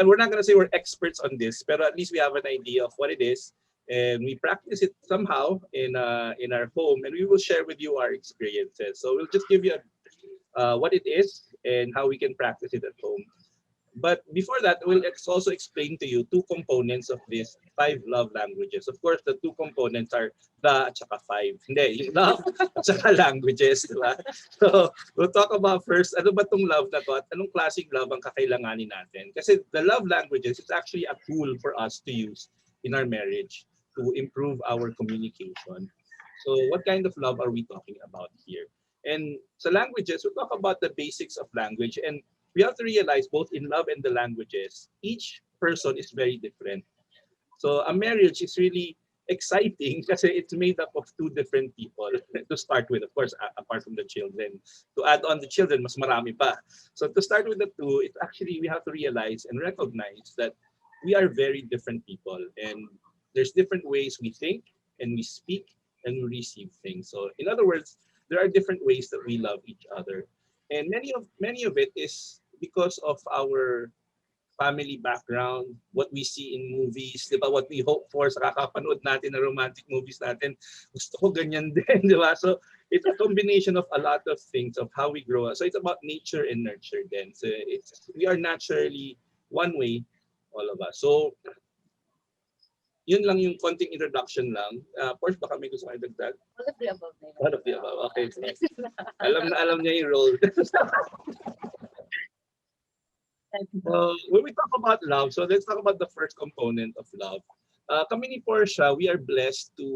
we're not going to say we're experts on this, but at least we have an idea of what it is, and we practice it somehow in our home, and we will share with you our experiences. So we'll just give you what it is and how we can practice it at home. But before that, we'll also explain to you two components of these five love languages. Of course, the two components are the at saka five. Hindi, yung love at saka languages, di ba? So, we'll talk about first, ano ba tong love na to at anong klaseng love ang kakailanganin natin? Kasi the love languages is actually a tool for us to use in our marriage to improve our communication. So, what kind of love are we talking about here? And sa languages, we'll talk about the basics of language, and we have to realize both in love and the languages, each person is very different. So a marriage is really exciting kasi it's made up of two different people to start with, of course, apart from the children. To add on the children, mas marami pa. So to start with the two, it's actually we have to realize and recognize that we are very different people, and there's different ways we think and we speak and we receive things. So in other words, there are different ways that we love each other. And many of it is because of our family background, what we see in movies, di ba? What we hope for sa kakapanood natin na romantic movies natin. Gusto ko ganyan din, di ba? So it's a combination of a lot of things of how we grow up. So it's about nature and nurture then. So we are naturally one way, all of us. So yun lang yung konting introduction lang. First, baka may gusto kayo dagdag? All of the above. All of the above. Okay. Alam niya yung role. When we talk about love, so let's talk about the first component of love. Kami ni Portia, we are blessed to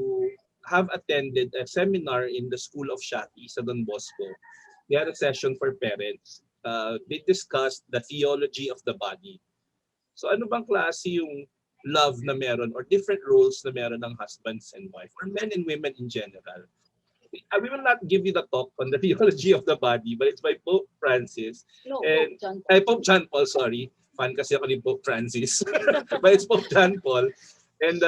have attended a seminar in the School of Shati sa Don Bosco. We had a session for parents. They discussed the theology of the body. So ano bang klase yung love na meron or different roles na meron ng husbands and wife or men and women in general? We will not give you the talk on the theology of the body, but it's by Pope Francis. No, And Pope John Paul, sorry. Fan kasi ako ni Pope Francis. But it's Pope John Paul. And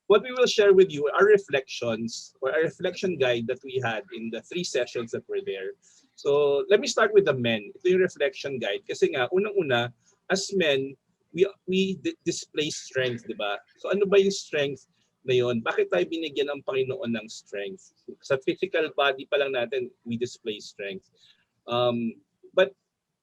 what we will share with you are reflections or a reflection guide that we had in the 3 sessions that were there. So let me start with the men. Ito yung reflection guide. Kasi nga, unang-una, as men, we display strength, di ba? So ano ba yung strength na yun? Bakit tayo binigyan ng Panginoon ng strength? Sa physical body pa lang natin, we display strength. But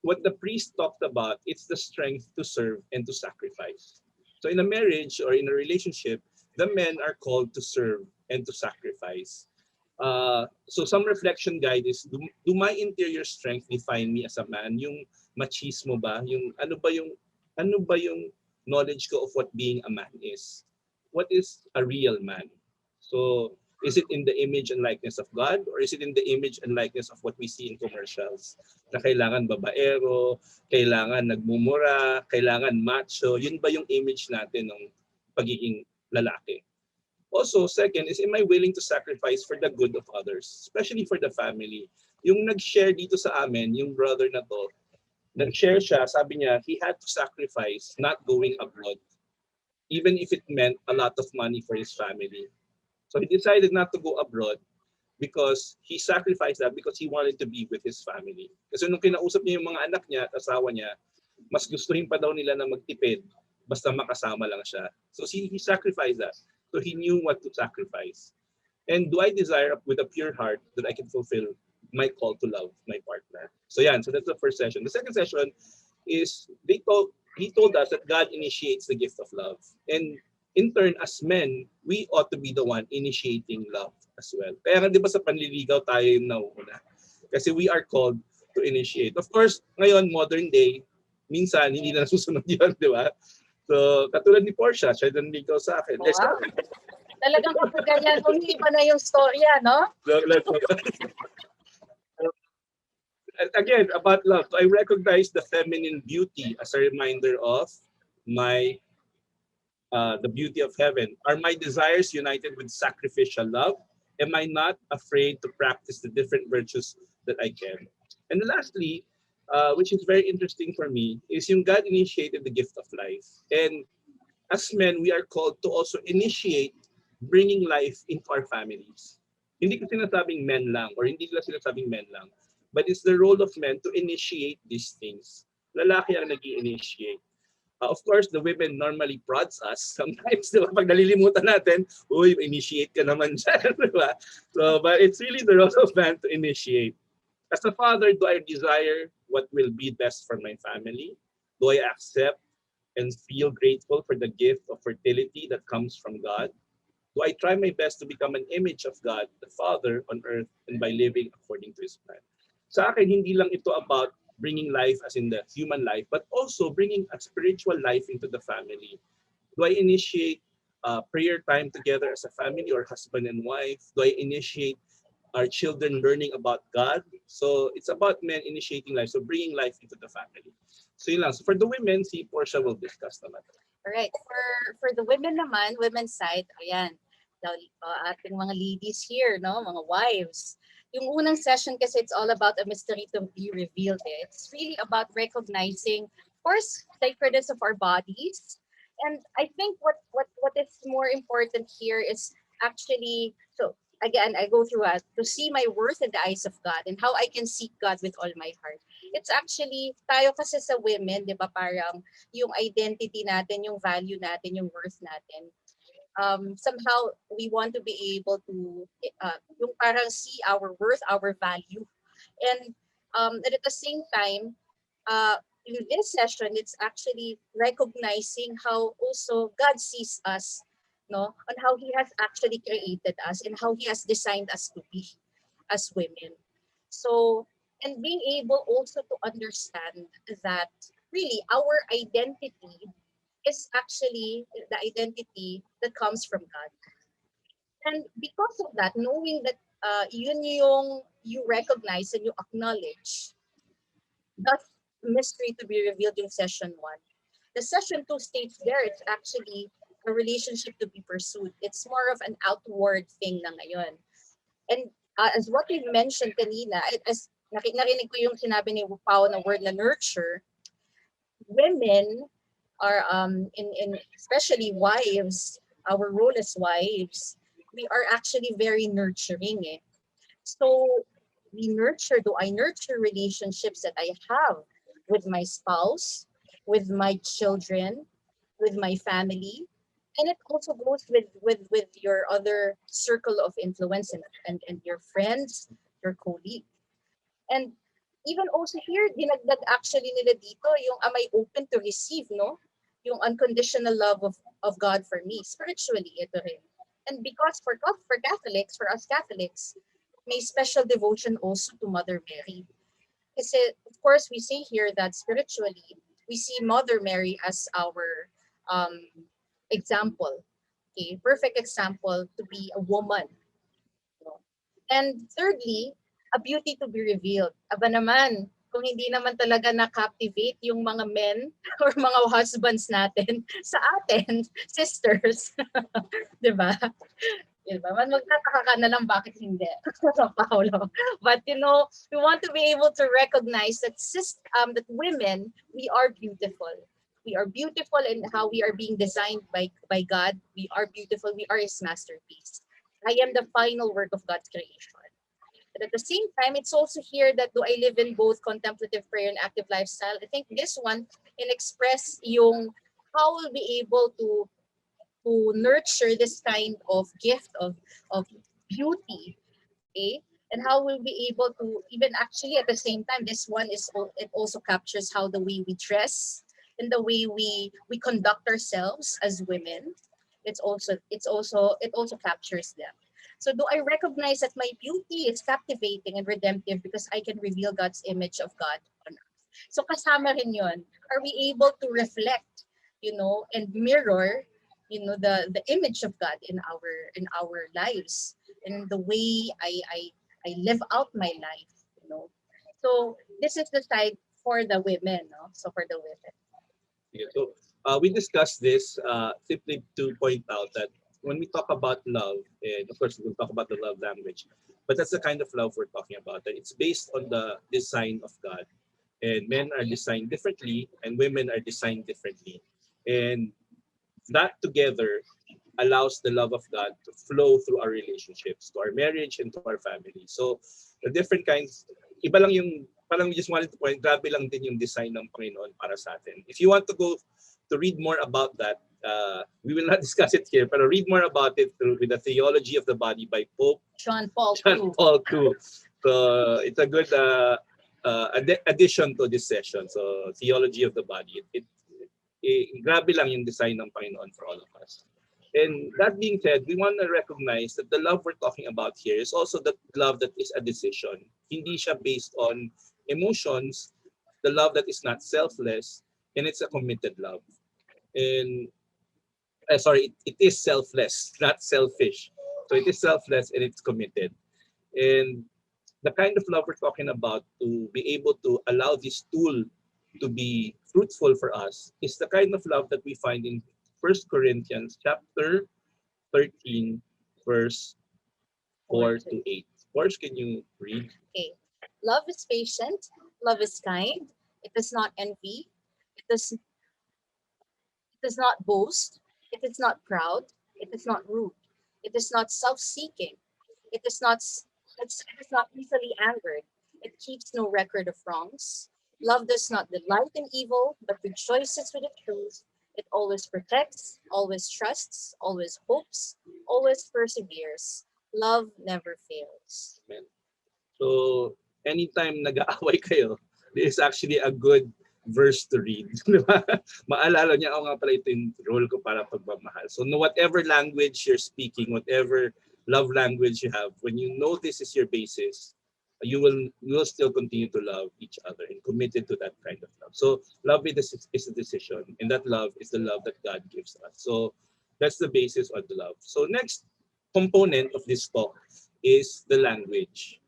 what the priest talked about, it's the strength to serve and to sacrifice. So in a marriage or in a relationship, the men are called to serve and to sacrifice. So some reflection guide is, do my interior strength define me as a man? Yung machismo ba? Yung ano ba yung knowledge ko of what being a man is? What is a real man? So is it in the image and likeness of God, or is it in the image and likeness of what we see in commercials? Na kailangan babaero, kailangan nagmumura, kailangan macho. Yun ba yung image natin ng pagiging lalaki? Also, second is, am I willing to sacrifice for the good of others, especially for the family? Yung nag-share dito sa amin, yung brother na to, nag-share siya, sabi niya, he had to sacrifice not going abroad, even if it meant a lot of money for his family. So he decided not to go abroad because he sacrificed that because he wanted to be with his family. Kasi nung kinausap niya yung mga anak niya at asawa niya, mas gustuhin pa daw nila na magtipid basta makasama lang siya. So he sacrificed that. So he knew what to sacrifice. And do I desire with a pure heart that I can fulfill my call to love my partner? So yeah, so that's the first session. The second session is he told us that God initiates the gift of love. And in turn, as men, we ought to be the one initiating love as well. Kaya nga di ba sa panliligaw tayo yung nauuna? Kasi we are called to initiate. Of course, ngayon, modern day, minsan hindi na nasusunod yun, di ba? So, katulad ni Portia, siya nanligaw sa akin. Wow. Talagang kapag ganyan, iba na yung storya, no? Again, about love, I recognize the feminine beauty as a reminder of the beauty of heaven. Are my desires united with sacrificial love? Am I not afraid to practice the different virtues that I can? And lastly, which is very interesting for me, is yung God initiated the gift of life. And as men, we are called to also initiate bringing life into our families. Hindi ko sinasabing men lang, or hindi ko sinasabing men lang, but it's the role of men to initiate these things. lalaki ang nag-i-initiate. Of course, the women normally prods us. Sometimes, di ba, pag nalilimutan natin, uy, initiate ka naman dyan, di ba? So, but it's really the role of man to initiate. As a father, do I desire what will be best for my family? Do I accept and feel grateful for the gift of fertility that comes from God? Do I try my best to become an image of God, the Father on earth, and by living according to His plan? Sa akin, hindi lang ito about bringing life as in the human life, but also bringing a spiritual life into the family. Do I initiate prayer time together as a family or husband and wife? Do I initiate our children learning about God? So it's about men initiating life, so bringing life into the family. So yun lang. So for the women, si Portia will discuss naman. Alright, for the women naman, women's side, ayan, ating mga ladies here, no, mga wives. Yung unang session kasi it's all about a mystery to be revealed. It's really about recognizing, of course, sacredness of our bodies. And I think what is more important here is actually, so again, I go through to see my worth in the eyes of God and how I can seek God with all my heart. It's actually, tayo kasi sa women, di ba, parang yung identity natin, yung value natin, yung worth natin. Somehow we want to be able to yung parang see our worth, our value. And and at the same time, in this session, it's actually recognizing how also God sees us, no, on how He has actually created us and how He has designed us to be as women. So, and being able also to understand that really our identity is actually the identity that comes from God. And because of that, knowing that yun yung you recognize and you acknowledge, that's mystery to be revealed in session one. The session two states there, it's actually a relationship to be pursued. It's more of an outward thing na ngayon. And as what we mentioned kanina, as narinig ko yung sinabi ni Pao na word na nurture, women are in especially wives, our role as wives, we are actually very nurturing. Eh. So we nurture, do I nurture relationships that I have with my spouse, with my children, with my family? And it also goes with your other circle of influence and your friends, your colleagues. And even also here, dinagdag actually nila dito yung am I open to receive, no? Yung unconditional love of God for me. Spiritually, ito rin. And because for Catholics, for us Catholics, may special devotion also to Mother Mary. Kasi, of course, we say here that spiritually, we see Mother Mary as our um, example. Okay, perfect example to be a woman. No? And thirdly, a beauty to be revealed. Aba naman, kung hindi naman talaga na-captivate yung mga men or mga husbands natin sa atin, sisters, di ba? Diba? Man, magtataka ka na lang bakit hindi. Paolo. But you know, we want to be able to recognize that that women, we are beautiful. We are beautiful in how we are being designed by God. We are beautiful. We are His masterpiece. I am the final work of God's creation. But at the same time, it's also here that do I live in both contemplative prayer and active lifestyle? I think this one can express yung how we'll be able to nurture this kind of gift of beauty, okay? And how we'll be able to even actually at the same time, this one it also captures how the way we dress and the way we conduct ourselves as women. It also captures them. So do I recognize that my beauty is captivating and redemptive because I can reveal God's image of God on earth? So kasama rin yun. Are we able to reflect, and mirror, the image of God in our lives and the way I live out my life. So this is the side for the women, no? So for the women. Yeah, so we discussed this simply to point out that when we talk about love, and of course we'll talk about the love language, but that's the kind of love we're talking about. That it's based on the design of God, and men are designed differently, and women are designed differently, and that together allows the love of God to flow through our relationships, to our marriage, and to our family. So the different kinds, iba lang yung parang we just wanted to point, grabe lang din yung design ng Panginoon para sa atin. If you want to go to read more about that, we will not discuss it here, but read more about it with the Theology of the Body by Pope John Paul John II. Paul II. So it's a good addition to this session. So Theology of the Body. Grabe lang yung design ng Panginoon for all of us. And that being said, we want to recognize that the love we're talking about here is also the love that is a decision. Hindi siya based on emotions, the love that is not selfless, and it's a committed love. And sorry, it is selfless, not selfish. So it is selfless and it's committed. And the kind of love we're talking about to be able to allow this tool to be fruitful for us is the kind of love that we find in 1 Corinthians chapter 13, verse 4 to 8. Forge, can you read? Okay. Love is patient. Love is kind. It does not envy. It does not boast. It is not proud. It is not rude. It is not self-seeking. It is not it is not easily angered. It keeps no record of wrongs. Love does not delight in evil, but rejoices with the truth. It always protects, always trusts, always hopes, always perseveres. Love never fails. Amen. So, anytime nag-aaway kayo, this is actually a good verse to read. Di ba? Maalala niya, ako nga pala ito yung role ko para pagmamahal. So, no, whatever language you're speaking, whatever love language you have, when you know this is your basis, you will still continue to love each other and committed to that kind of love. So, love is a decision, and that love is the love that God gives us. So, that's the basis of the love. So, next component of this talk is the language.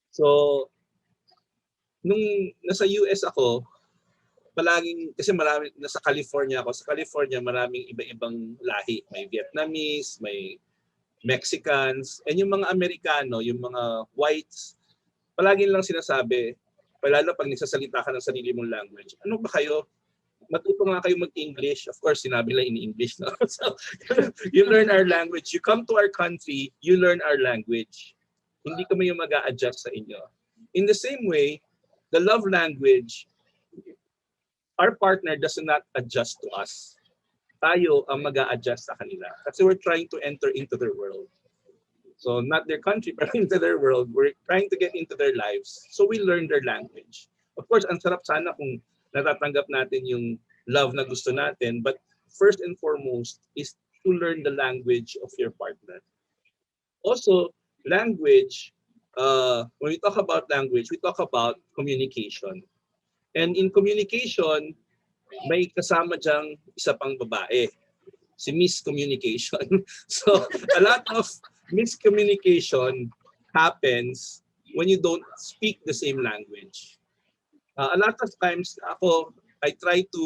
So, nung nasa US ako, palaging, kasi marami, nasa California ako. Sa California, maraming iba-ibang lahi. May Vietnamese, may Mexicans, and yung mga Amerikano, yung mga whites, palaging lang sinasabi, lalo pag nagsasalita ka ng sarili mong language, ano ba kayo? Matuto nga kayo mag-English. Of course, sinabi lang in English. No? So, you learn our language. You come to our country, you learn our language. Hindi kami yung mag-a-adjust sa inyo. In the same way, the love language, our partner does not adjust to us. Tayo ang mag-a-adjust sa kanila. Kasi we're trying to enter into their world. So not their country, but into their world. We're trying to get into their lives. So we learn their language. Of course, ang sarap sana kung natatanggap natin yung love na gusto natin. But first and foremost is to learn the language of your partner. Also, language, when we talk about language, we talk about communication. And in communication, may kasama diyang isa pang babae, si miscommunication. So, a lot of miscommunication happens when you don't speak the same language. A lot of times, I try to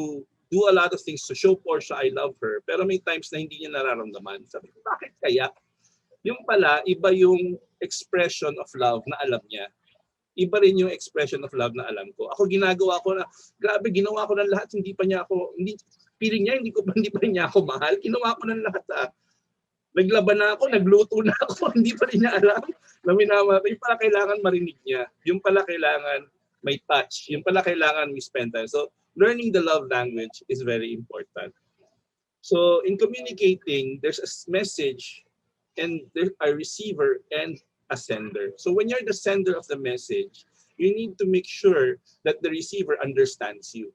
do a lot of things to show Portia I love her, pero may times na hindi niya nararamdaman. Sabi ko, bakit kaya? Yung pala, iba yung expression of love na alam niya. Iba rin yung expression of love na alam ko. Ako ginagawa ko na, grabe, ginawa ko ng lahat, feeling niya, hindi pa rin niya ako mahal. Ginawa ko ng lahat. Naglaban na ako, nagluto na ako, hindi pa rin niya alam. Yung pala kailangan marinig niya. Yung pala kailangan may touch. Yung pala kailangan may spend time. So, learning the love language is very important. So, in communicating, there's a message and there's a receiver and a sender. So when you're the sender of the message, you need to make sure that the receiver understands you.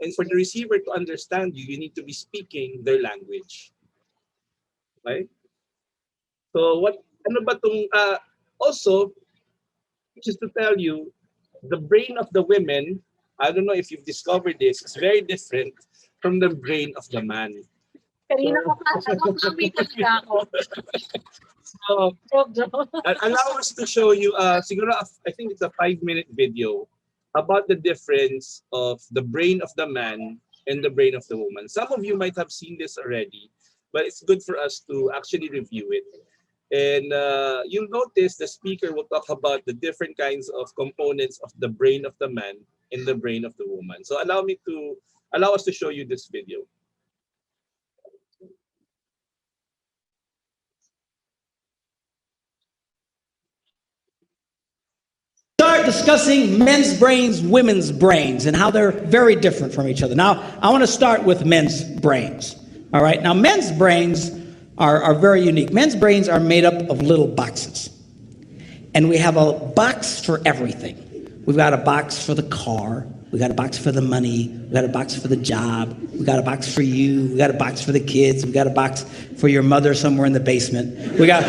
And for the receiver to understand you, you need to be speaking their language. Right? So ano ba tong, also, just to tell you, the brain of the women, I don't know if you've discovered this, is very different from the brain of the man. Kanina ko pa, kami talaga ako. So, allow us to show you, siguro, I think it's a 5-minute video about the difference of the brain of the man and the brain of the woman. Some of you might have seen this already, but it's good for us to actually review it. And you'll notice the speaker will talk about the different kinds of components of the brain of the man and the brain of the woman. So allow us to show you this video. Start discussing men's brains, women's brains, and how they're very different from each other. Now, I want to start with men's brains. All right, now men's brains are very unique. Men's brains are made up of little boxes. And we have a box for everything. We've got a box for the car. We got a box for the money. We got a box for the job. We got a box for you. We got a box for the kids. We got a box for your mother somewhere in the basement. We got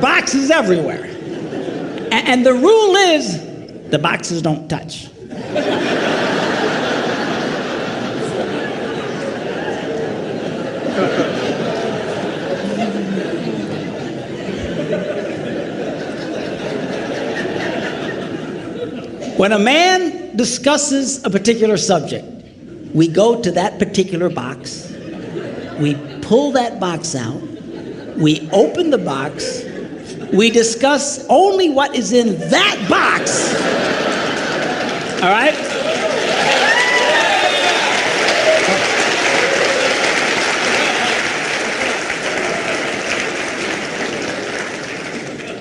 boxes everywhere. And the rule is the boxes don't touch. When a man discusses a particular subject, we go to that particular box, we pull that box out, we open the box, we discuss only what is in that box. All right?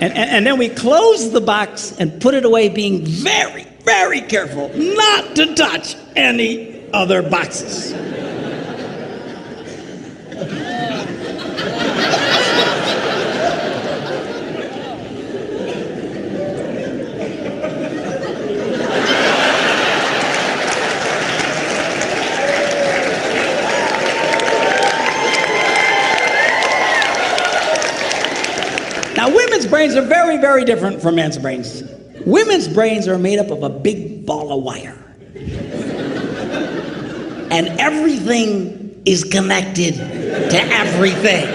And then we close the box and put it away, being very, very careful not to touch any other boxes. Now, women's brains are very, very different from men's brains. Women's brains are made up of a big ball of wire. And everything is connected to everything.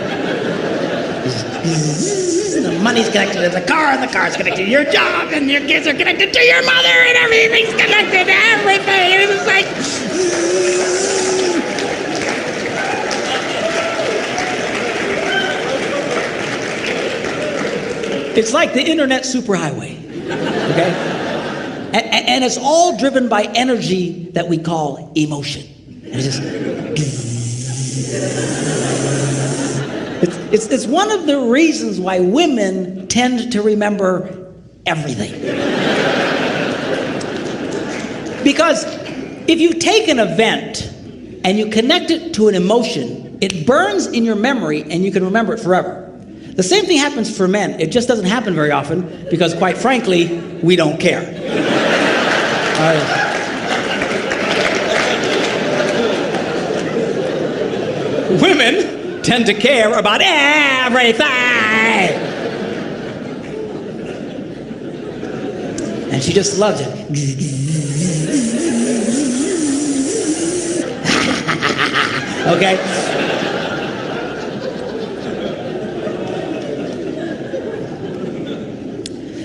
The money's connected to the car, and the car's connected to your job, and your kids are connected to your mother, and everything's connected to everything. And it's like... It's like the internet superhighway, okay? And it's all driven by energy that we call emotion. And it's one of the reasons why women tend to remember everything. Because if you take an event and you connect it to an emotion, it burns in your memory and you can remember it forever. The same thing happens for men. It just doesn't happen very often because, quite frankly, we don't care. Women tend to care about everything. And she just loves it. Okay?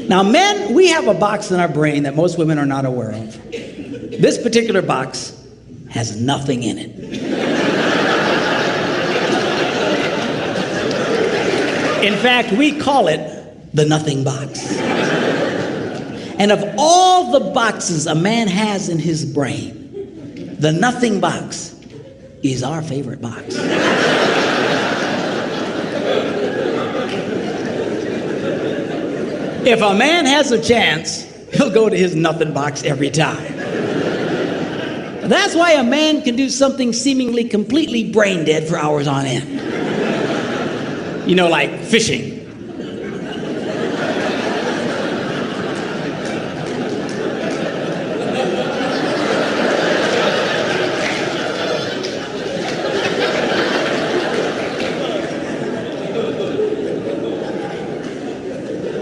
Now, men, we have a box in our brain that most women are not aware of. This particular box has nothing in it. In fact, we call it the nothing box. And of all the boxes a man has in his brain, the nothing box is our favorite box. If a man has a chance, he'll go to his nothing box every time. That's why a man can do something seemingly completely brain dead for hours on end. You know, like fishing.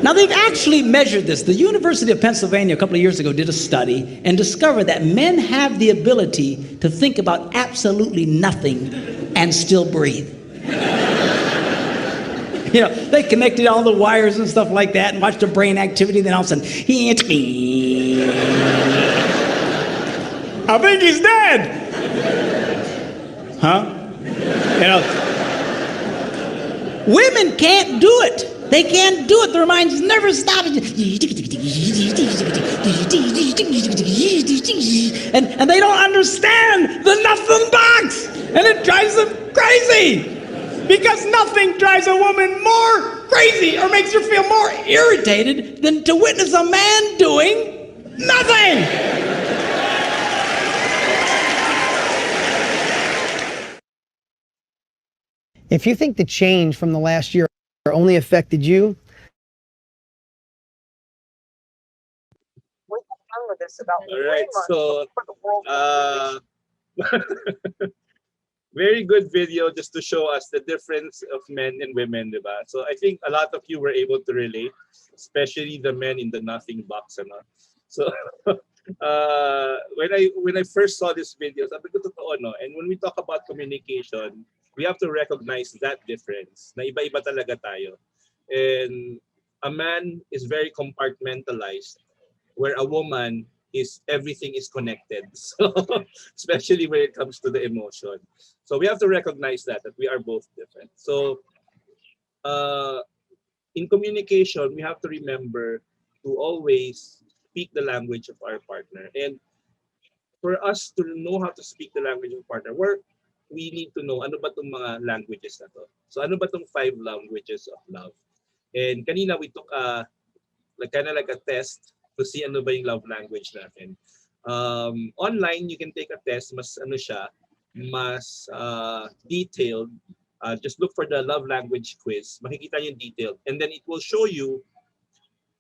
Now, they've actually measured this. The University of Pennsylvania a couple of years ago did a study and discovered that men have the ability to think about absolutely nothing and still breathe. You know, they connected all the wires and stuff like that and watched the brain activity, then all of a sudden, it's me. I think he's dead. Huh? You know, women can't do it. They can't do it. Their minds never stop. And they don't understand the nothing box. And it drives them crazy. Because nothing drives a woman more crazy or makes her feel more irritated than to witness a man doing nothing? If you think the change from the last year only affected you, All right, so very good video just to show us the difference of men and women, diba? So I think a lot of you were able to relate, especially the men in the nothing box, ano? So when I first saw this video, sabi ko totoo, no? And when we talk about communication, we have to recognize that difference. Na iba-iba talaga tayo. And a man is very compartmentalized, where a woman is everything is connected. So especially when it comes to the emotion. So we have to recognize that we are both different. So uh, in communication, we have to remember to always speak the language of our partner. And for us to know how to speak the language of our partner, we need to know ano ba itong mga languages na to. So ano ba itong 5 languages of love? And kanina we took kind of like a test to see ano ba yung love language natin. Online, you can take a test, mas ano siya, mas detailed. Just look for the love language quiz. Makikita yung detailed. And then it will show you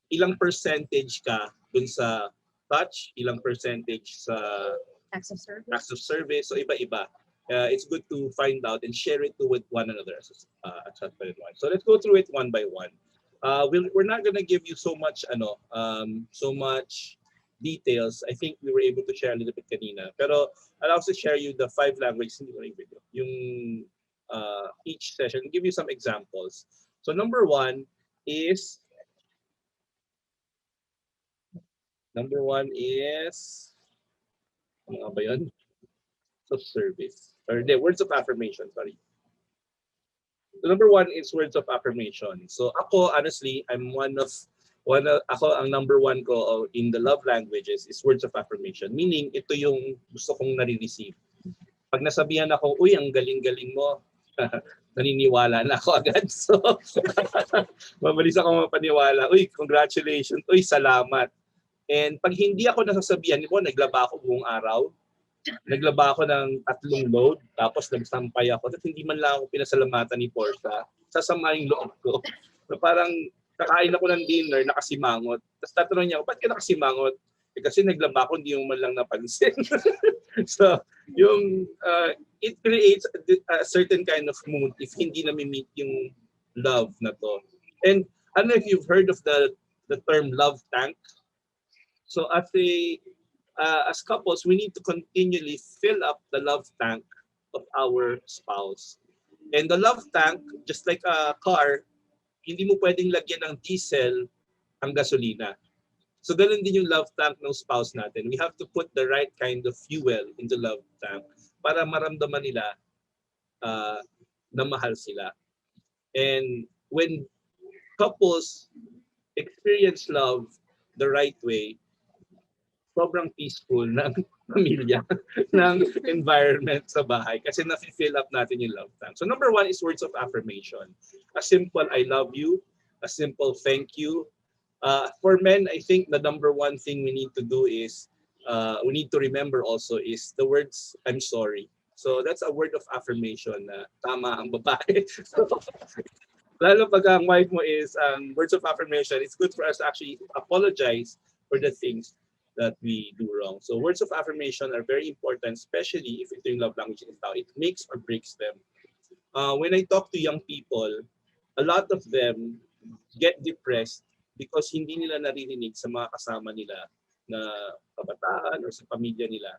ilang percentage ka dun sa touch, ilang percentage sa Acts of service. acts of service. So iba-iba. It's good to find out and share it with one another as husband and wife. So let's go through it one by one. We're not gonna give you so much so much details. I think we were able to share a little bit kanina. Pero I'll also share you the 5 languages in the video. Yung each session, give you some examples. So number one is ano nga ba yun? Of service. Or the words of affirmation, sorry. So number one is words of affirmation. So ako, honestly, ako ang number one ko in the love languages is words of affirmation. Meaning, ito yung gusto kong nare-receive. Pag nasabihan ako, uy, ang galing-galing mo, naniniwala na ako agad. So, mabilis ako mapaniwala. Uy, congratulations. Uy, salamat. And pag hindi ako nasasabihan mo, naglaba ako buong araw. Naglaba ako ng 3 load, tapos nagsampay ako, at hindi man lang ako pinasalamatan ni Portia, sasama yung loob ko. So parang kakain ako ng dinner, nakasimangot. Tapos tatanungin niya ako, ba't ka nakasimangot? Kasi naglaba ako, hindi mo man lang napansin. So, it creates a certain kind of mood if hindi na-meet yung love na to. And I don't know if you've heard of the term love tank. So as couples, we need to continually fill up the love tank of our spouse. And the love tank, just like a car, hindi mo pwedeng lagyan ng diesel ang gasolina. So ganun din yung love tank ng spouse natin. We have to put the right kind of fuel in the love tank para maramdaman nila na mahal sila. And when couples experience love the right way, sobrang peaceful ng pamilya, ng environment sa bahay kasi na-fill up natin yung love tank. So number one is words of affirmation. A simple I love you, a simple thank you. For men, I think the number one thing we need to do is, we need to remember also is the words I'm sorry. So that's a word of affirmation na tama ang babae. So, lalo pag ang wife mo is words of affirmation, it's good for us to actually apologize for the things that we do wrong. So words of affirmation are very important, especially if ito yung love language is how it makes or breaks them. When I talk to young people, a lot of them get depressed because hindi nila naririnig sa mga kasama nila na kabataan or sa pamilya nila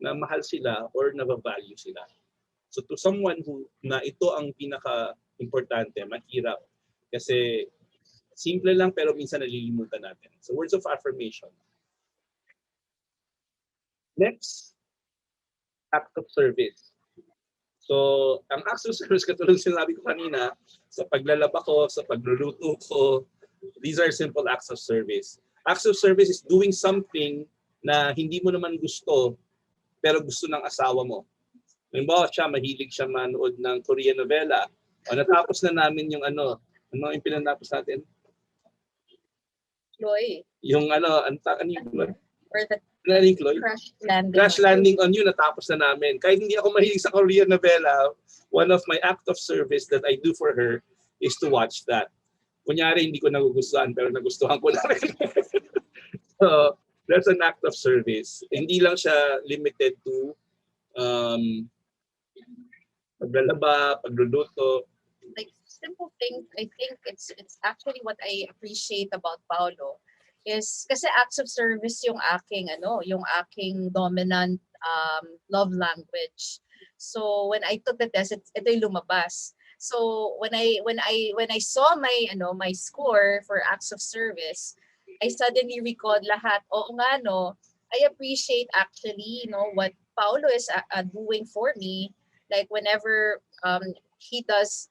na mahal sila or na-value sila. So to someone who na ito ang pinaka-importante, mahirap kasi simple lang pero minsan nalilimutan natin. So words of affirmation. Next, act of service. So, ang acts of service, katulad sinabi ko kanina, sa paglalaba ko, sa pagluluto ko, these are simple acts of service. Acts of service is doing something na hindi mo naman gusto, pero gusto ng asawa mo. Halimbawa siya, mahilig siya manood ng Korean novela. O natapos na namin yung Ano yung pinanapos natin? Chloe. Yung ano yung Or the Chloe? Crash Landing. Crash Landing on You, natapos na namin. Kahit hindi ako mahilig sa Korean novela, one of my act of service that I do for her is to watch that. Kunyari, hindi ko nagugustuhan, pero nagustuhan ko na rin. So, that's an act of service. Hindi lang siya limited to paglalaba, pagluluto. Like simple things, I think it's actually what I appreciate about Paolo is kasi acts of service yung aking dominant love language. So when I took the test, ito yung lumabas. So when I saw my score for acts of service, I suddenly recalled lahat. Oo nga no, I appreciate actually what Paolo is doing for me. Like whenever he does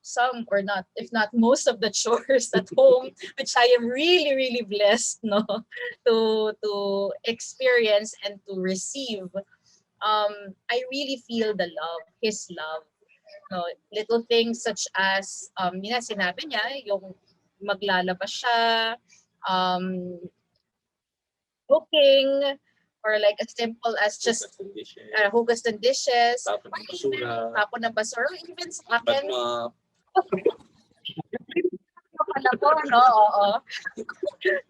some or not, if not most of the chores at home, which I am really, really blessed to experience and to receive. I really feel the love, his love. No, little things such as sinabi niya yung maglalaba siya, cooking, or like as simple as just hugas ng dishes, Tapon ng basura. tapon ng basura, even sa akin, pala po, no? Oo.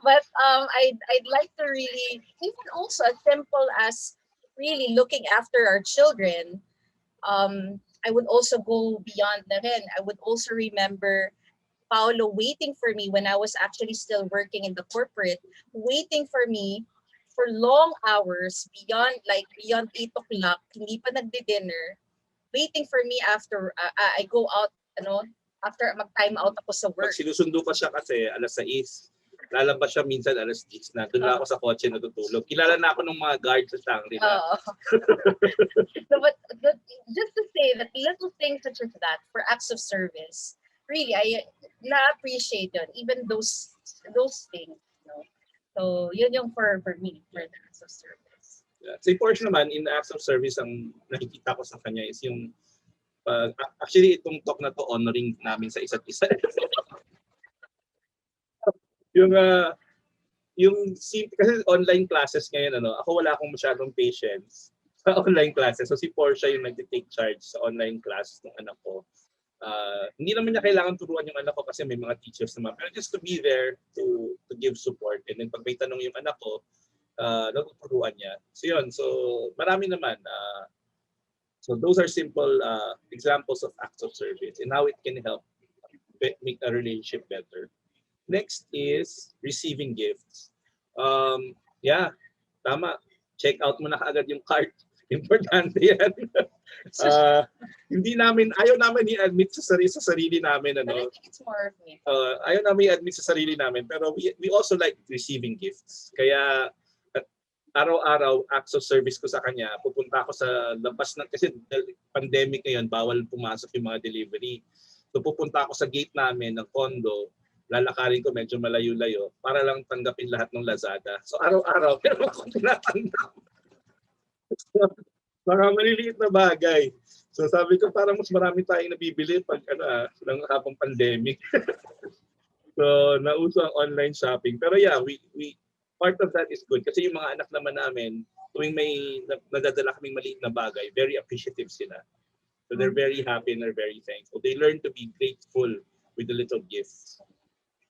But I'd like to really, even also as simple as really looking after our children, I would also go beyond na rin. I would also remember Paolo waiting for me when I was actually still working in the corporate, waiting for me for long hours beyond 8 o'clock, hindi pa nagdi-dinner, waiting for me after I go out, after mag-time out ako sa work. Pag sinusundo ko siya kasi alas 6, lalabas siya minsan alas 10 na. Doon na ako sa kotse natutulog. Kilala na ako ng mga guard sa Shangri-La. So, but just to say that little things such as that for acts of service, really, I na-appreciate yun. Even those things. So, yun yung for me, for the acts of service. Yeah. Si Porsche naman, in the acts of service, ang nakikita ko sa kanya is yung actually, itong talk na to, honoring namin sa isa't isa. Kasi online classes ngayon, ako wala akong masyadong patience sa online classes. So si Porsche yung nag-take charge sa online class ng anak ko. Hindi naman niya kailangan turuan yung anak ko kasi may mga teachers naman. Pero just to be there to give support. And then pag may tanong yung anak ko, natuturuan niya. So yun, so marami naman. So those are simple examples of acts of service and how it can help make a relationship better. Next is receiving gifts. Yeah, tama. Check out mo na kaagad yung cart. Importante yan. Ayaw namin i-admit sa sarili namin. But I think it's more of me. Ayaw namin i-admit sa sarili namin, pero we also like receiving gifts. Kaya araw-araw acts of service ko sa kanya, pupunta ako sa labas kasi pandemic ngayon, bawal pumasok yung mga delivery. So pupunta ako sa gate namin ng condo, lalakarin ko medyo malayo-layo para lang tanggapin lahat ng Lazada. So araw-araw, pero ako tinatanggap. Mga maliliit na bagay. So sabi ko parang mas marami tayong nabibili pag ng habang pandemic. So nauso ang online shopping. Pero yeah, we part of that is good kasi yung mga anak naman namin, tuwing may nadadala kaming maliit na bagay, very appreciative sila. So they're very happy and they're very thankful. They learn to be grateful with the little gifts.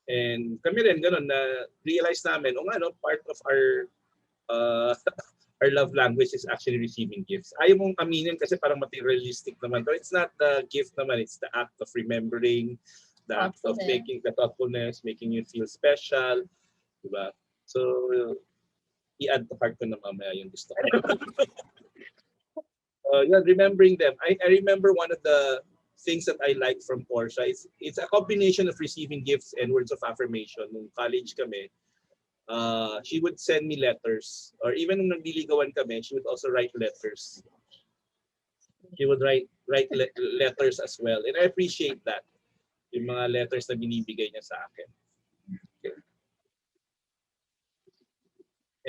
And kami rin ganun na realize namin, part of our our love language is actually receiving gifts. Ayaw mong aminin kasi parang materialistic naman. But it's not the gift naman, it's the act of remembering, the act of making the thoughtfulness, making you feel special. Diba? So, i-add to heart ko na mamaya yung gusto ko. Yeah, remembering them. I remember one of the things that I like from Portia. It's a combination of receiving gifts and words of affirmation. Nung college kami, she would send me letters. Or even nung nagliligawan kami, she would also write letters. She would write letters as well. And I appreciate that. Yung mga letters na binibigay niya sa akin. Okay.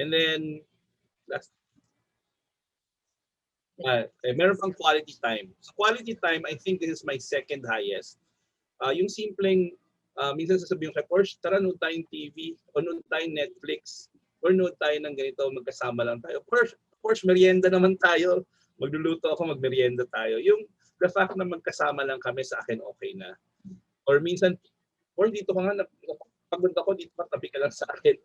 And then, meron pang quality time. So quality time, I think this is my second highest. Yung simpleng Minsan sasabihin ko kay Porsche, tara nood tayong TV, o nood tayong Netflix, or nood tayo ng ganito, magkasama lang tayo. Porsche, merienda naman tayo. Magluluto ako, magmerienda tayo. Yung the fact na magkasama lang kami sa akin, okay na. Or minsan, or dito ka nga, pagod ako, dito ka, tabi ka lang sa akin.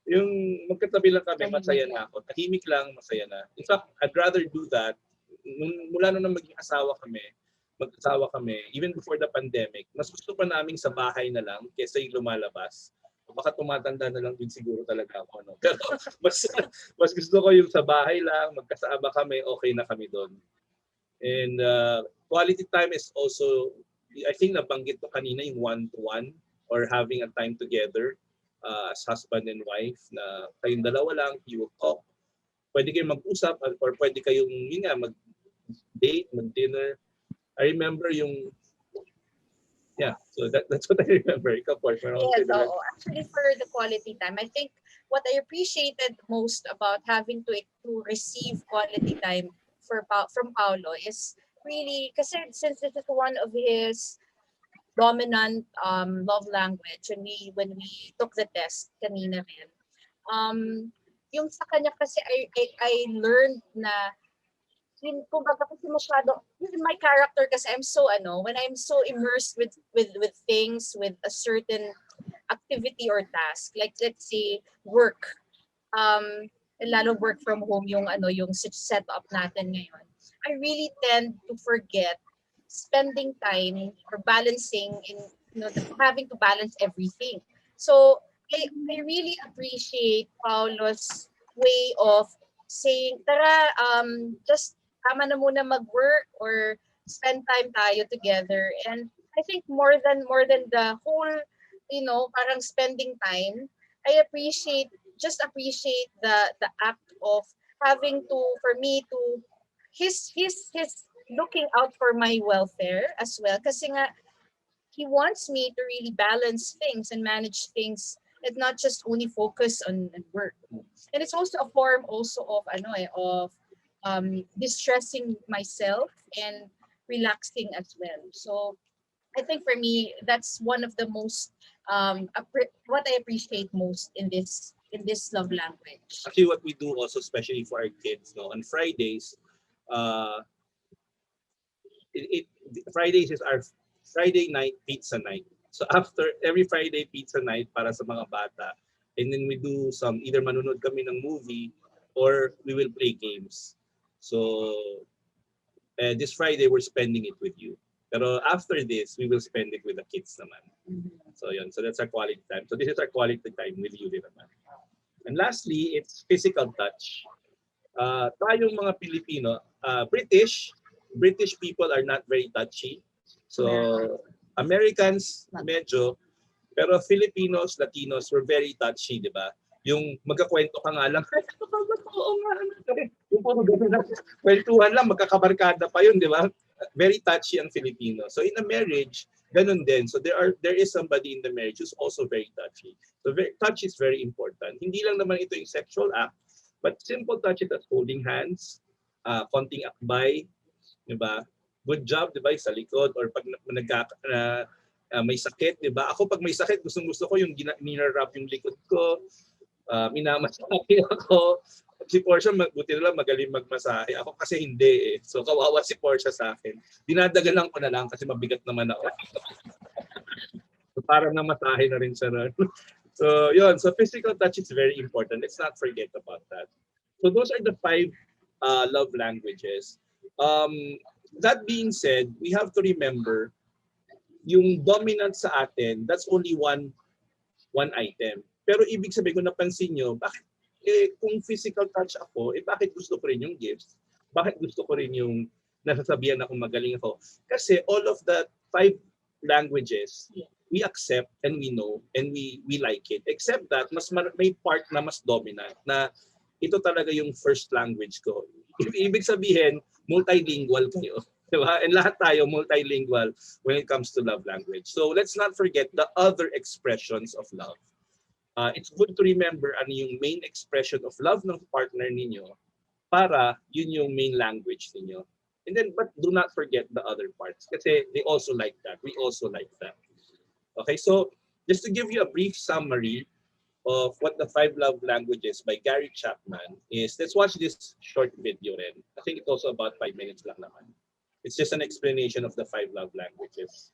Yung magkatabi lang kami, masaya na ako. Tahimik lang, masaya na. In fact, I'd rather do that. Mula nung maging mag-asawa kami, even before the pandemic, mas gusto pa namin sa bahay na lang kaysa yung lumalabas. Baka tumatanda na lang din siguro talaga ako. No? Pero mas gusto ko yung sa bahay lang, magkasama kami, okay na kami doon. And quality time is also, I think nabanggit ko kanina yung one-to-one or having a time together as husband and wife na kayong dalawa lang, you will talk. Pwede kayong mag-usap or pwede kayong mag-date, mag-dinner. I remember yung, so that's what I remember. Ikaw, Porsche, Yes, actually for the quality time, I think what I appreciated most about having to receive quality time from Paulo is really, kasi since this is one of his dominant love language when we took the test kanina rin, yung sa kanya kasi I learned na kung baga kasi masyado, my character kasi I'm so when I'm so immersed with things, with a certain activity or task, like let's say work, lalo work from home yung setup natin ngayon, I really tend to forget spending time or balancing in having to balance everything. So I really appreciate Paulo's way of saying, tara, just tama na muna mag-work or spend time tayo together. And I think more than the whole, parang spending time, I appreciate the act of having to, for me to, his looking out for my welfare as well. Kasi nga, he wants me to really balance things and manage things and not just only focus on work. And it's also a form also of distressing myself and relaxing as well. So I think for me that's one of the most what I appreciate most in this love language. Actually, what we do also, especially for our kids, on Fridays, uh, Fridays is our Friday night pizza night. So after every Friday pizza night para sa mga bata, and then we do some, either manunod kami ng movie or we will play games. So this Friday we're spending it with you. Pero after this, we will spend it with the kids naman. So yun, so that's our quality time. So this is our quality time with you din naman. And lastly, it's physical touch. Tayong mga Pilipino, British people are not very touchy. So Americans medyo, pero Filipinos, Latinos, we're very touchy, di ba? Yung magkakwento ka nga lang, oo nga, yung puro gano'n lang, kwentuhan lang, magkakabarkada pa yun, di ba? Very touchy ang Filipino. So in a marriage, ganun din. So there is somebody in the marriage who's also very touchy. So touch is very important. Hindi lang naman ito yung sexual act, but simple touch is holding hands, konting akbay, di ba? Good job, di ba, sa likod, or pag may sakit, di ba? Ako pag may sakit, gusto ko yung ninarap yung likod ko, minamasake ako. Si Portia, buti na lang magaling magmasahe. Ako kasi hindi eh. So kawawa si Portia sa akin. Dinadagalan ko na lang kasi mabigat naman ako. So parang namasahe na rin siya ron. So yun, so physical touch is very important. Let's not forget about that. So those are the 5 love languages. That being said, we have to remember yung dominant sa atin, that's only one item. Pero ibig sabihin, kung napansin nyo, bakit kung physical touch ako, bakit gusto ko rin yung gifts? Bakit gusto ko rin yung nasasabihan ako magaling ako? Kasi all of the 5 languages, we accept and we know and we like it. Except that, may part na mas dominant na ito talaga yung first language ko. Ibig sabihin, multilingual kayo. Diba? And lahat tayo multilingual when it comes to love language. So let's not forget the other expressions of love. It's good to remember ano yung main expression of love ng partner ninyo para yun yung main language ninyo. And then, but do not forget the other parts kasi they also like that. We also like that. Okay, so just to give you a brief summary of what the five love languages by Gary Chapman is, let's watch this short video rin. I think it's also about 5 minutes lang naman. It's just an explanation of the five love languages.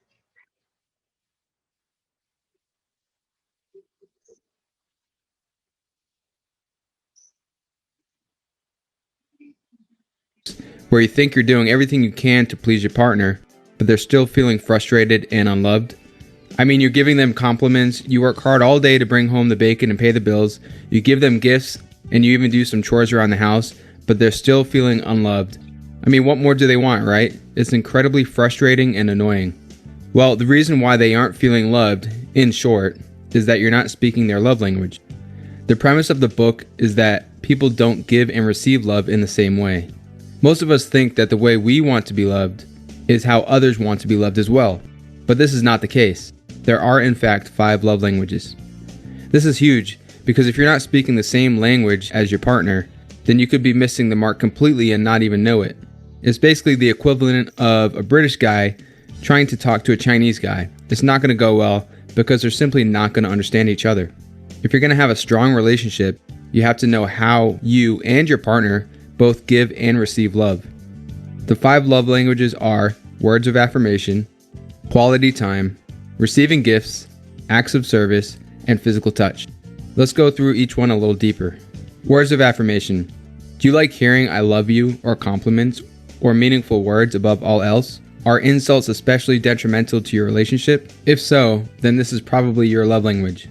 Where you think you're doing everything you can to please your partner, but they're still feeling frustrated and unloved? I mean, you're giving them compliments, you work hard all day to bring home the bacon and pay the bills, you give them gifts, and you even do some chores around the house, but they're still feeling unloved. I mean, what more do they want, right? It's incredibly frustrating and annoying. Well, the reason why they aren't feeling loved, in short, is that you're not speaking their love language. The premise of the book is that people don't give and receive love in the same way. Most of us think that the way we want to be loved is how others want to be loved as well, but this is not the case. There are in fact 5 love languages. This is huge because if you're not speaking the same language as your partner, then you could be missing the mark completely and not even know it. It's basically the equivalent of a British guy trying to talk to a Chinese guy. It's not going to go well because they're simply not going to understand each other. If you're going to have a strong relationship, you have to know how you and your partner both give and receive love. The 5 love languages are words of affirmation, quality time, receiving gifts, acts of service, and physical touch. Let's go through each one a little deeper. Words of affirmation. Do you like hearing I love you or compliments or meaningful words above all else? Are insults especially detrimental to your relationship? If so, then this is probably your love language.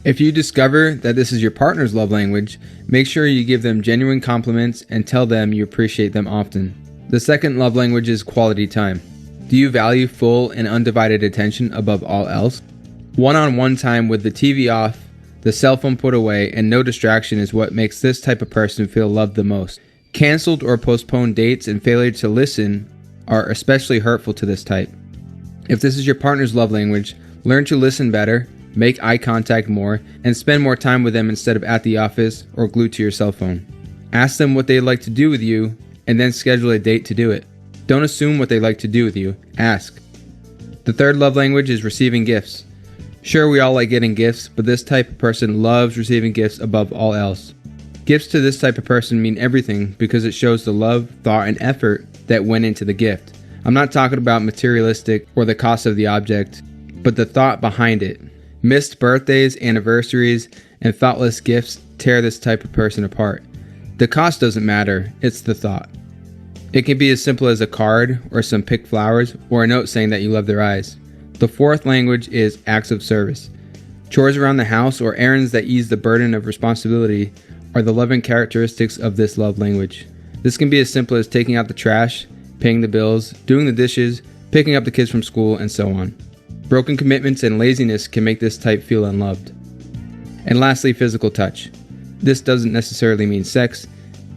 If you discover that this is your partner's love language, make sure you give them genuine compliments and tell them you appreciate them often. The second love language is quality time. Do you value full and undivided attention above all else? One-on-one time with the TV off, the cell phone put away, and no distraction is what makes this type of person feel loved the most. Canceled or postponed dates and failure to listen are especially hurtful to this type. If this is your partner's love language, learn to listen better, make eye contact more, and spend more time with them instead of at the office or glued to your cell phone. Ask them what they'd like to do with you, and then schedule a date to do it. Don't assume what they'd like to do with you. Ask. The third love language is receiving gifts. Sure, we all like getting gifts, but this type of person loves receiving gifts above all else. Gifts to this type of person mean everything because it shows the love, thought, and effort that went into the gift. I'm not talking about materialistic or the cost of the object, but the thought behind it. Missed birthdays, anniversaries, and thoughtless gifts tear this type of person apart. The cost doesn't matter, it's the thought. It can be as simple as a card or some picked flowers or a note saying that you love their eyes. The fourth language is acts of service. Chores around the house or errands that ease the burden of responsibility are the loving characteristics of this love language. This can be as simple as taking out the trash, paying the bills, doing the dishes, picking up the kids from school, and so on. Broken commitments and laziness can make this type feel unloved. And lastly, physical touch. This doesn't necessarily mean sex.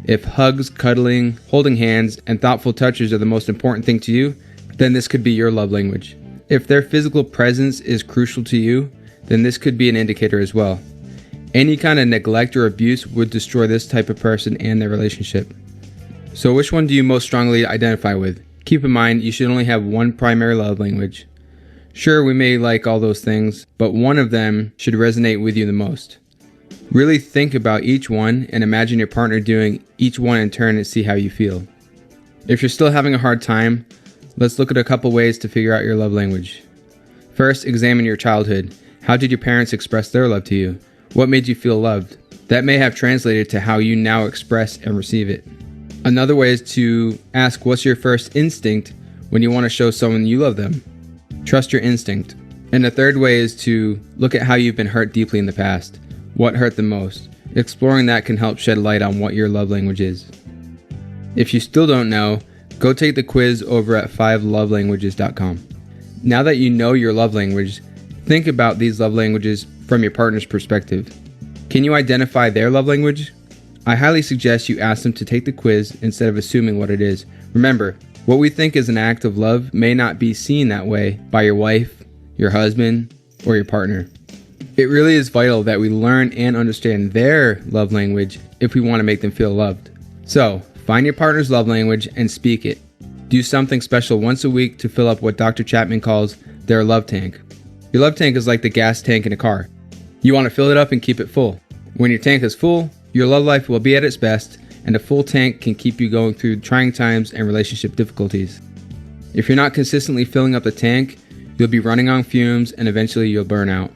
If hugs, cuddling, holding hands, and thoughtful touches are the most important thing to you, then this could be your love language. If their physical presence is crucial to you, then this could be an indicator as well. Any kind of neglect or abuse would destroy this type of person and their relationship. So which one do you most strongly identify with? Keep in mind, you should only have one primary love language. Sure, we may like all those things, but one of them should resonate with you the most. Really think about each one and imagine your partner doing each one in turn and see how you feel. If you're still having a hard time, let's look at a couple ways to figure out your love language. First, examine your childhood. How did your parents express their love to you? What made you feel loved? That may have translated to how you now express and receive it. Another way is to ask, what's your first instinct when you want to show someone you love them? Trust your instinct. And the third way is to look at how you've been hurt deeply in the past. What hurt the most? Exploring that can help shed light on what your love language is. If you still don't know, go take the quiz over at 5lovelanguages.com. Now that you know your love language, think about these love languages from your partner's perspective. Can you identify their love language? I highly suggest you ask them to take the quiz instead of assuming what it is. Remember, what we think is an act of love may not be seen that way by your wife, your husband, or your partner. It really is vital that we learn and understand their love language if we want to make them feel loved. So, find your partner's love language and speak it. Do something special once a week to fill up what Dr. Chapman calls their love tank. Your love tank is like the gas tank in a car. You want to fill it up and keep it full. When your tank is full, your love life will be at its best, and a full tank can keep you going through trying times and relationship difficulties. If you're not consistently filling up the tank, you'll be running on fumes and eventually you'll burn out.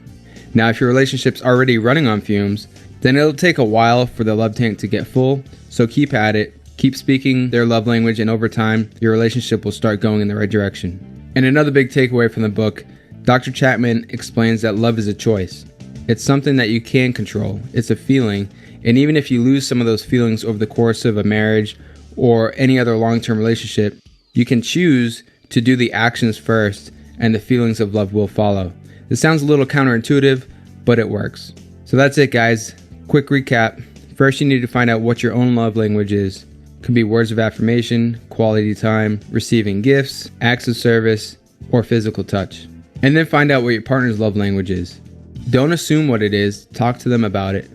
Now, if your relationship's already running on fumes, then it'll take a while for the love tank to get full, so keep at it, keep speaking their love language, and over time, your relationship will start going in the right direction. And another big takeaway from the book, Dr. Chapman explains that love is a choice. It's something that you can control. It's a feeling, and even if you lose some of those feelings over the course of a marriage or any other long-term relationship, you can choose to do the actions first, and the feelings of love will follow. This sounds a little counterintuitive, but it works. So that's it, guys. Quick recap. First, you need to find out what your own love language is. It could be words of affirmation, quality time, receiving gifts, acts of service, or physical touch. And then find out what your partner's love language is. Don't assume what it is, talk to them about it.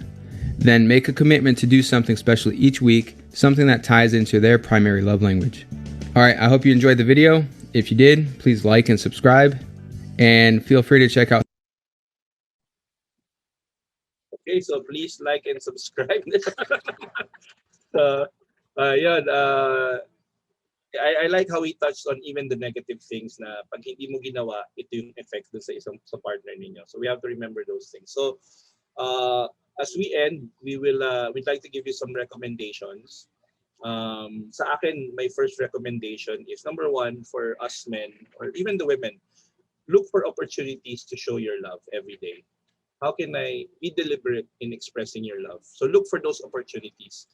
Then make a commitment to do something special each week, something that ties into their primary love language. Alright, I hope you enjoyed the video. If you did, please like and subscribe, and feel free to check out. Okay, so please like and subscribe. Yun, I like how he touched on even the negative things na pag hindi mo ginawa, ito yung effect dun sa partner ninyo. So we have to remember those things. So as we end, we'd like to give you some recommendations. Sa akin, my first recommendation is number one for us men or even the women, look for opportunities to show your love every day. How can I be deliberate in expressing your love? So look for those opportunities.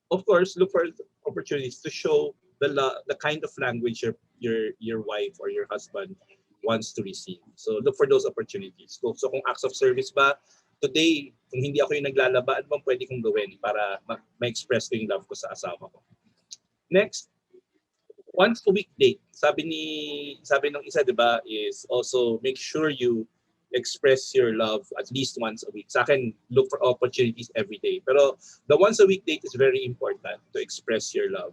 Of course, look for opportunities to show the kind of language your wife or your husband wants to receive. So look for those opportunities. So kung acts of service ba, today, kung hindi ako yung naglalaba, ano bang pwede kong gawin para ma-express ko yung love ko sa asawa ko? Next, once a week date. Sabi ng isa, 'di ba, is also make sure you express your love at least once a week. Sa akin, look for opportunities every day. Pero the once a week date is very important to express your love.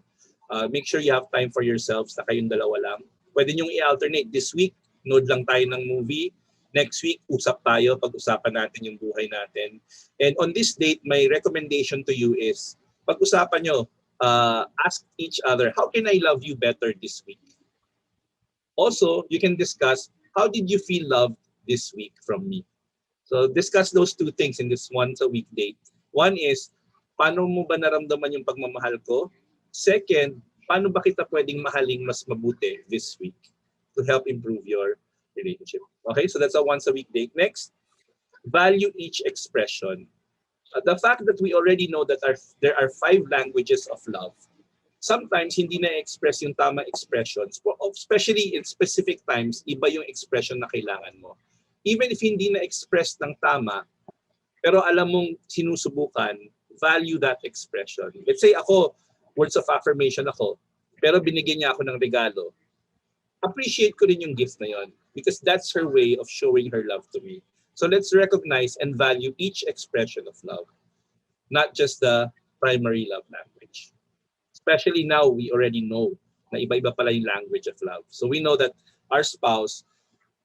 Make sure you have time for yourselves na kayong dalawa lang. Pwede niyong i-alternate. This week, nood lang tayo ng movie. Next week, usap tayo, pag-usapan natin yung buhay natin. And on this date, my recommendation to you is, pag-usapan nyo, ask each other, how can I love you better this week? Also, you can discuss, how did you feel loved this week from me? So discuss those two things in this once a week date. One is, paano mo ba naramdaman yung pagmamahal ko? Second, paano ba kita pwedeng mahaling mas mabuti this week to help improve your relationship? Okay, so that's a once a week date. Next, value each expression. The fact that we already know that there are 5 languages of love, sometimes hindi na-express yung tama expressions, especially in specific times, iba yung expression na kailangan mo. Even if hindi na-express ng tama, pero alam mong sinusubukan, value that expression. Let's say ako, words of affirmation ako, pero binigyan niya ako ng regalo. Appreciate ko rin yung gift na yon because that's her way of showing her love to me. So let's recognize and value each expression of love, not just the primary love language. Especially now, we already know na iba-iba pala yung language of love. So we know that our spouse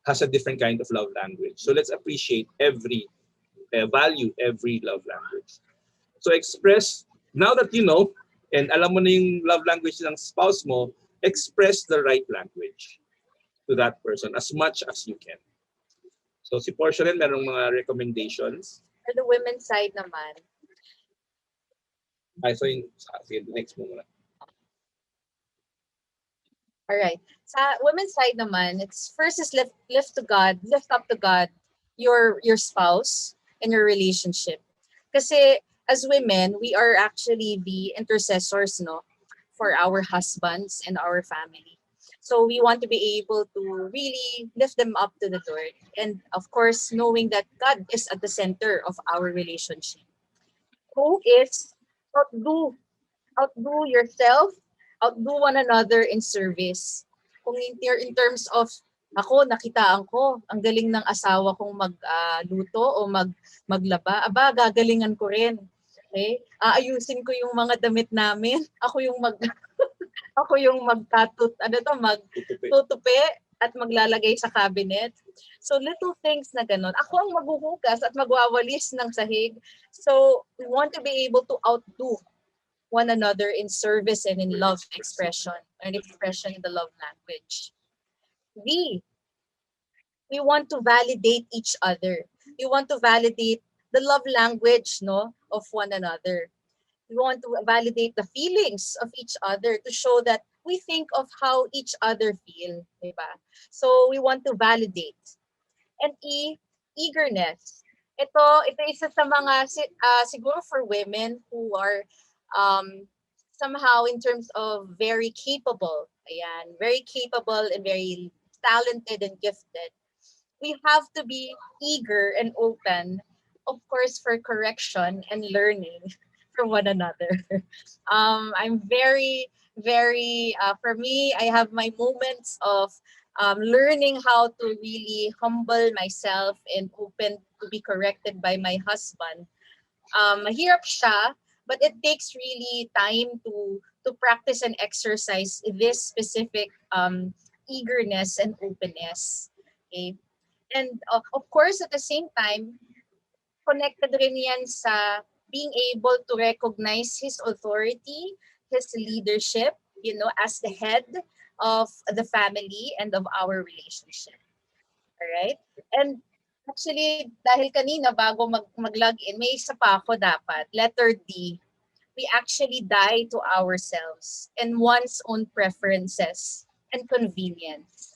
has a different kind of love language. So let's appreciate value every love language. So express, now that you know, and alam mo na yung love language ng spouse mo, express the right language to that person as much as you can. So si Portia rin, merong mga recommendations. For the women's side naman, Sige, next mo muna. all right. Sa women's side naman, it's first is lift up to God your spouse and your relationship. Kasi as women, we are actually the intercessors, no, for our husbands and our family. So we want to be able to really lift them up to the Lord. And of course, knowing that God is at the center of our relationship. Who is outdo yourself, outdo one another in service. Kung in terms of, ako, nakitaan ko, ang galing ng asawa kong magluto o maglaba, gagalingan ko rin. Okay? Aayusin ko yung mga damit namin. Ako yung magtutupi. at maglalagay sa cabinet. So little things na ganun. Ako ang maghuhugas at magwawalis ng sahig. So we want to be able to outdo one another in service and in love expression, and expression in the love language. We we want to validate each other. We want to validate the love language, no, of one another. We want to validate the feelings of each other to show that we think of how each other feel, diba? So we want to validate. And eagerness. Ito isa sa mga siguro for women who are um, somehow in terms of very capable. Ayan, very capable and very talented and gifted. We have to be eager and open, of course, for correction and learning from one another. I'm for me, I have my moments of learning how to really humble myself and open to be corrected by my husband. Mahirap siya, but it takes really time to practice and exercise this specific eagerness and openness. Okay? And of course, at the same time, connected rin yan sa being able to recognize his authority, his leadership, as the head of the family and of our relationship. All right? And actually, dahil kanina bago mag-log in, may isa pa ako dapat. Letter D. We actually die to ourselves and one's own preferences and convenience.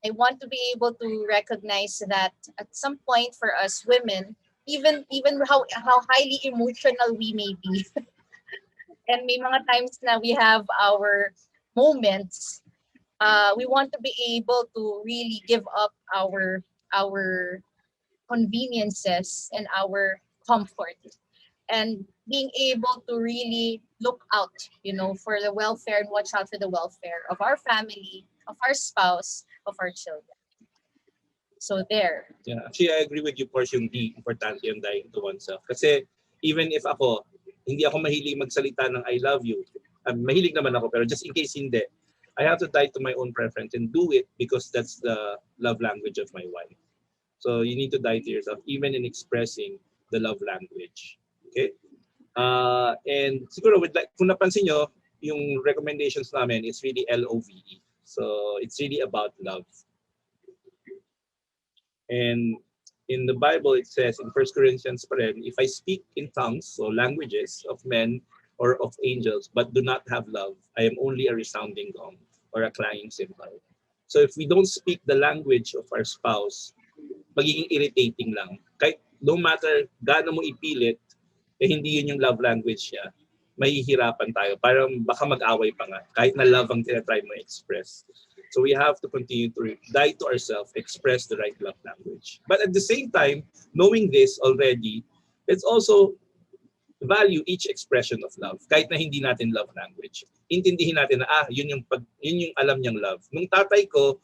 I want to be able to recognize that at some point for us women, even how highly emotional we may be, and may mga times na we have our moments, we want to be able to really give up our conveniences and our comfort, and being able to really look out, for the welfare and watch out for the welfare of our family, of our spouse, of our children. So there. Yeah, actually, I agree with you, Porsche, yung di importante yung dying to oneself. Kasi even if hindi ako mahilig magsalita ng I love you, mahilig naman ako, pero just in case hindi, I have to die to my own preference and do it because that's the love language of my wife. So you need to die to yourself, even in expressing the love language. Okay? And siguro, kung napansin nyo, yung recommendations namin is really LOVE. So it's really about love. And in the Bible, it says in 1 Corinthians pa rin, if I speak in tongues, so languages of men or of angels, but do not have love, I am only a resounding gong or a clanging cymbal. So if we don't speak the language of our spouse, magiging irritating lang. Kahit no matter gaano mo ipilit, hindi yun yung love language niya, mahihirapan tayo. Parang baka mag-away pa nga, kahit na love ang tinatry mo express. So we have to continue to die to ourselves, express the right love language. But at the same time, knowing this already, let's also value each expression of love, kahit na hindi natin love language. Intindihin natin na, yun yung alam niyang love. Nung tatay ko,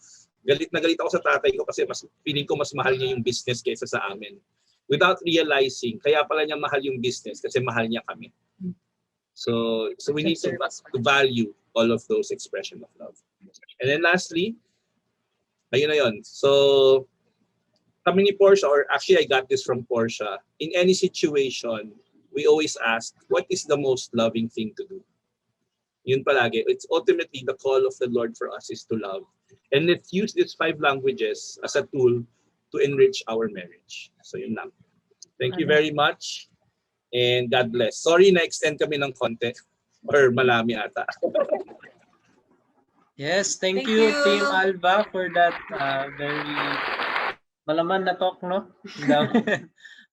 galit na galit ako sa tatay ko kasi feeling ko mas mahal niya yung business kaysa sa amin. Without realizing, kaya pala niya mahal yung business kasi mahal niya kami. So we need to value all of those expressions of love. And then lastly, ayun na yun. So kami ni Portia, or actually I got this from Portia, in any situation, we always ask, what is the most loving thing to do? Yun palagi. It's ultimately the call of the Lord for us is to love. And let's use these 5 languages as a tool to enrich our marriage. So yun lang. Thank you very much. And God bless. Sorry na-extend kami ng konti. Or malami ata. Yes, thank you, Team Alba, for that very malaman na talk, no?